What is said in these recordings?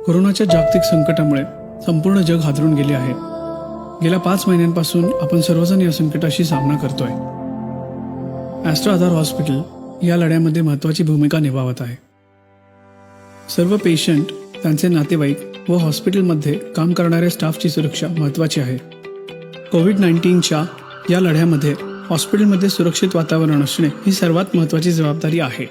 कोरोनाच्या जागतिक संकटामुळे संपूर्ण जग हादरून गेले आहे. गेल्या 5 महिन्यांपासून आपण सर्वजण या संकटाशी सामना करतोय. ॲस्ट्रा आधार हॉस्पिटल या लढ्यामध्ये महत्त्वाची भूमिका निभावत आहे. सर्व पेशंट, त्यांचे नातेवाईक व हॉस्पिटलमध्ये काम करणाऱ्या स्टाफची सुरक्षा महत्त्वाची आहे. कोविड-19च्या या लढ्यामध्ये हॉस्पिटलमध्ये सुरक्षित वातावरण असणे ही सर्वात महत्त्वाची जबाबदारी आहे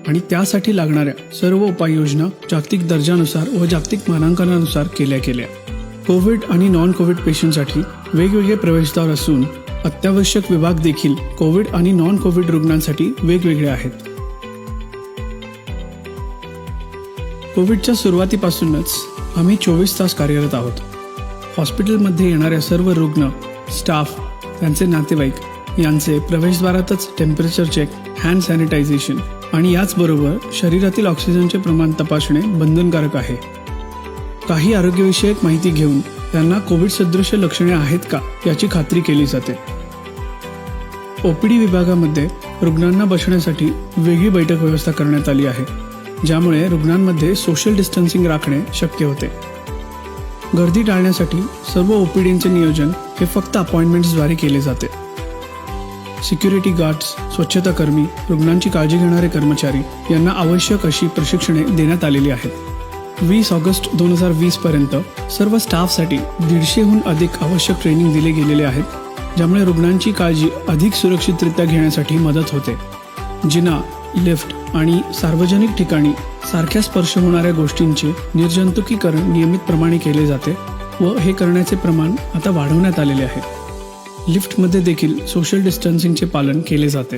आणि त्यासाठी लागणाऱ्या सर्व उपाययोजना जागतिक दर्जानुसार व जागतिक मानांकनानुसार केल्या गेल्या. कोविड आणि नॉन कोविड पेशंटसाठी वेगवेगळे प्रवेशद्वार असून अत्यावश्यक विभाग देखील कोविड आणि नॉन कोविड रुग्णांसाठी वेगवेगळे आहेत. कोविडच्या सुरुवातीपासूनच आम्ही 24 तास कार्यरत आहोत. हॉस्पिटलमध्ये येणाऱ्या सर्व रुग्ण, स्टाफ, त्यांचे नातेवाईक यांचे प्रवेशद्वारातच टेम्परेचर चेक, हँड सॅनिटायझेशन आणि याचबरोबर शरीरातील ऑक्सिजनचे प्रमाण तपासणे बंधनकारक आहे. काही आरोग्यविषयक माहिती घेऊन त्यांना कोविड सदृश लक्षणे आहेत का याची खात्री केली जाते. ओपीडी विभागामध्ये रुग्णांना बसण्यासाठी वेगळी बैठक व्यवस्था करण्यात आली आहे, ज्यामुळे रुग्णांमध्ये सोशल डिस्टन्सिंग राखणे शक्य होते. गर्दी टाळण्यासाठी सर्व ओपीडींचे नियोजन हे फक्त अपॉइंटमेंट्सद्वारे केले जाते. सिक्युरिटी गार्ड्स, स्वच्छताकर्मी, रुग्णांची काळजी घेणारे कर्मचारी यांना आवश्यक अशी प्रशिक्षणे देण्यात आलेली आहेत. 20 ऑगस्ट 2020 पर्यंत सर्व स्टाफसाठी 150हून अधिक आवश्यक ट्रेनिंग दिले गेलेले आहेत, ज्यामुळे रुग्णांची काळजी अधिक सुरक्षितरित्या घेण्यासाठी मदत होते. जिना, लिफ्ट आणि सार्वजनिक ठिकाणी सारख्या स्पर्श होणाऱ्या गोष्टींचे निर्जंतुकीकरण नियमितप्रमाणे केले जाते व हे करण्याचे प्रमाण आता वाढवण्यात आलेले आहे. लिफ्टमध्ये देखील सोशल डिस्टन्सिंगचे पालन केले जाते.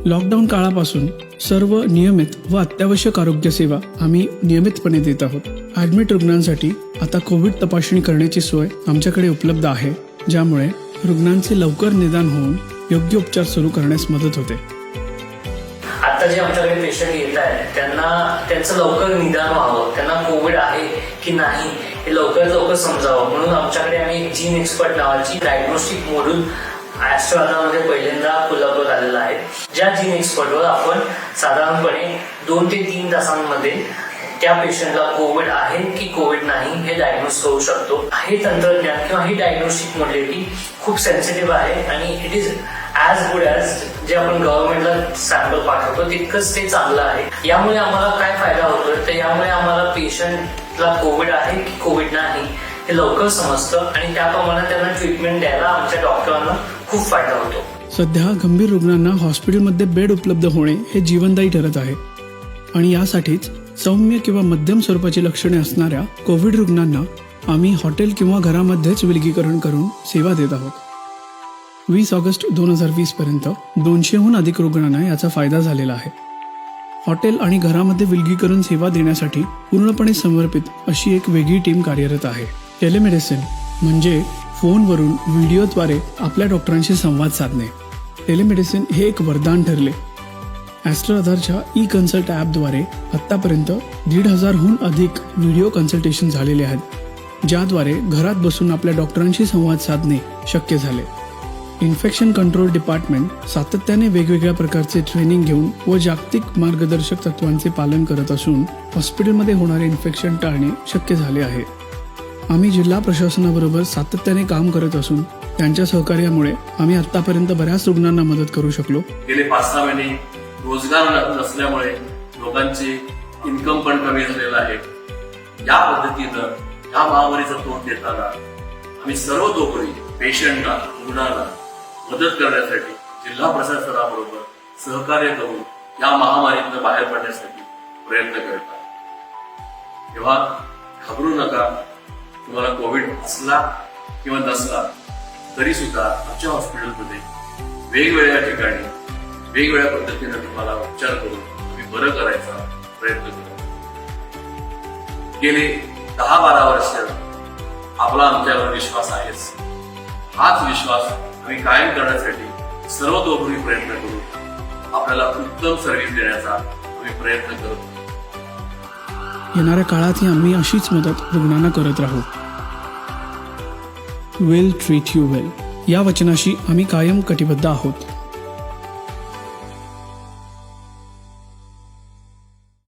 लॉकडाऊन काळापासून सर्व नियमित व अत्यावश्यक आरोग्य सेवा आम्ही नियमितपणे देत आहोत. ॲडमिट रुग्णांसाठी आता कोविड तपासणी करण्याची सोय आमच्याकडे उपलब्ध आहे, ज्यामुळे रुग्णांचे लवकर निदान होऊन योग्य उपचार सुरू करण्यास मदत होते. आता जे आमच्याकडे पेशंट येत आहेत त्यांचं लवकर निदान व्हावं, त्यांना कोविड आहे की नाही हे लवकर समजावं म्हणून आमच्याकडे आम्ही एक जीन एक्सपर्ट नावाची डायग्नोस्टिक मॉड्यूल ॲस्ट्रा आधारमध्ये पहिल्यांदा कोल्हापूर आलेला आहे. ज्या जीन एक्सपर्टवर आपण साधारणपणे 2 ते 3 तासांमध्ये त्या पेशंटला कोविड आहे की कोविड नाही हे डायग्नोस करू शकतो. हे तंत्रज्ञान किंवा ही डायग्नोस्टिक मॉड्युलिटी खूप सेन्सिटिव्ह आहे आणि it is as good as जे आपण गव्हर्नमेंटला सॅम्पल पाठवतो तितकंच ते चांगलं आहे. यामुळे आम्हाला काय फायदा होतोय तर यामुळे आम्हाला पेशंटला कोविड आहे की कोविड नाही हे लवकर समजतं आणि त्याप्रमाणे त्यांना ट्रीटमेंट द्यायला आमच्या डॉक्टरांना खूप फायदा होतो. सध्या गंभीर रुग्णांना हॉस्पिटलमध्ये बेड उपलब्ध होणे हे जीवनदायी ठरत आहे आणि यासाठीच सौम्य किंवा मध्यम स्वरूपाची लक्षणे असणाऱ्या कोविड रुग्णांना आम्ही हॉटेल किंवा घरामध्येच विलगीकरण करून सेवा देत आहोत. 20 ऑगस्ट 2020 पर्यंत 200हून अधिक रुग्णांना याचा फायदा झालेला आहे. हॉटेल आणि घरामध्ये विलगीकरण सेवा देण्यासाठी पूर्णपणे समर्पित अशी एक वेगळी टीम कार्यरत आहे. टेलिमेडिसिन म्हणजे फोनवरून व्हिडिओद्वारे आपल्या डॉक्टरांशी संवाद साधणे. टेलिमेडिसिन हे एक वरदान ठरले. ॲस्ट्रा आधारच्या ई-कन्सल्ट ॲपद्वारे आत्तापर्यंत 1,500हून अधिक व्हिडिओ कन्सल्टेशन झालेले आहेत, ज्याद्वारे घरात बसून आपल्या डॉक्टरांशी संवाद साधणे शक्य झाले. इन्फेक्शन कंट्रोल डिपार्टमेंट सातत्याने वेगवेगळ्या प्रकारचे ट्रेनिंग घेऊन व जागतिक मार्गदर्शक तत्त्वांचे पालन करत असून हॉस्पिटलमध्ये होणारे इन्फेक्शन टाळणे शक्य झाले आहे. आम्ही जिल्हा प्रशासनाबरोबर सातत्याने काम करत असून त्यांच्या सहकार्यामुळे आम्ही आत्तापर्यंत बऱ्याच रुग्णांना मदत करू शकलो. गेले 5-6 महिने रोजगार नसल्यामुळे लोकांचे इन्कम पण कमी झालेलं आहे. या पद्धतीनं या महामारीचं तोंड देताना आम्ही सर्वतोपरी पेशंटला, रुग्णाला मदत करण्यासाठी जिल्हा प्रशासनाबरोबर सहकार्य करून या महामारीतून बाहेर पडण्यासाठी प्रयत्न करत आहोत. तेव्हा घाबरू नका. तुम्हाला कोविड असला किंवा नसला तरी सुद्धा आमच्या हॉस्पिटलमध्ये वेगवेगळ्या ठिकाणी वेगवेगळ्या पद्धतीने तुम्हाला उपचार करून तुम्ही बरं करायचा प्रयत्न करू. गेले 10-12 वर्ष आपला आमच्यावर विश्वास आहेच. हाच विश्वास आम्ही कायम करण्यासाठी सर्वतोपरी प्रयत्न करू. आपल्याला उत्तम सर्व्हिस देण्याचा आम्ही प्रयत्न करतो. येणाऱ्या काळातही आम्ही अशीच मदत रुग्णांना करत राहू. विल ट्रीट यू वेल या वचनाशी आम्ही कायम कटिबद्ध आहोत.